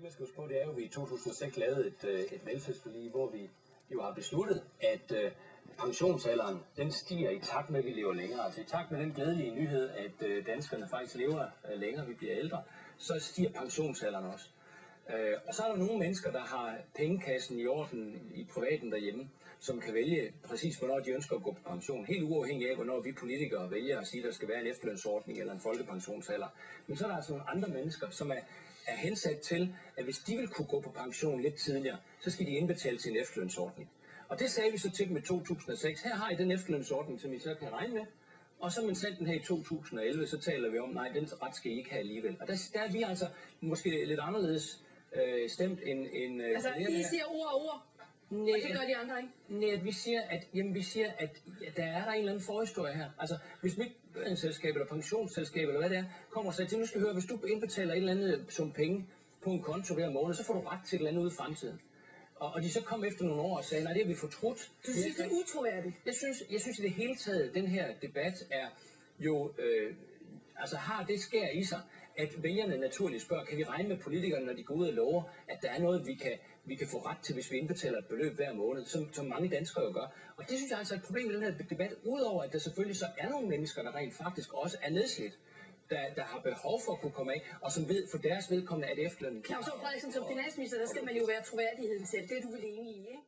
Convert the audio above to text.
man skal huske på, det er jo, at vi i 2006 lavede et velfærdsforlig, hvor vi jo har besluttet, at pensionsalderen den stiger i takt med, at vi lever længere. Altså i takt med den glædelige nyhed, at danskerne faktisk lever længere, vi bliver ældre, så stiger pensionsalderen også. Og så er der nogle mennesker, der har pengekassen i orden i privaten derhjemme, som kan vælge præcis, hvornår de ønsker at gå på pension. Helt uafhængig af, hvornår vi politikere vælger at sige, at der skal være en efterlønsordning eller en folkepensionsalder. Men så er der altså nogle andre mennesker, som er hensat til, at hvis de vil kunne gå på pension lidt tidligere, så skal de indbetale til en efterlønsordning. Og det sagde vi så til dem i 2006. Her har I den efterlønsordning, som I så kan regne med. Og så man sendt den her i 2011, så taler vi om, nej, den ret skal I ikke have alligevel. Og der er vi altså måske lidt anderledes stemt end altså, I siger ord, og det gør de andre ikke? Nej, vi siger, at der er en eller anden forhistorie her. Altså, hvis mit selskab eller pensionsselskab eller hvad det er, kommer og siger til, nu skal høre, hvis du indbetaler en eller anden sum penge på en konto hver måned, så får du ret til et eller andet ude i fremtiden. Og de så kom efter nogle år og sagde, nej, det har vi fortrudt. Du synes, det er utroværdigt? Jeg synes i det hele taget, den her debat er jo, altså har det skær i sig, at vælgerne naturligt spørger, kan vi regne med politikerne, når de går ud og lover, at der er noget, vi kan få ret til, hvis vi indbetaler et beløb hver måned, som mange danskere jo gør. Og det synes jeg altså er et problem i den her debat, udover at der selvfølgelig så er nogle mennesker, der rent faktisk også er nedslidt, der har behov for at kunne komme af, og som ved for deres vedkommende, at efterlønnen... Claus Hjort Frederiksen, som finansminister, der skal man jo være troværdigheden selv. Det er du vel enig i, ikke?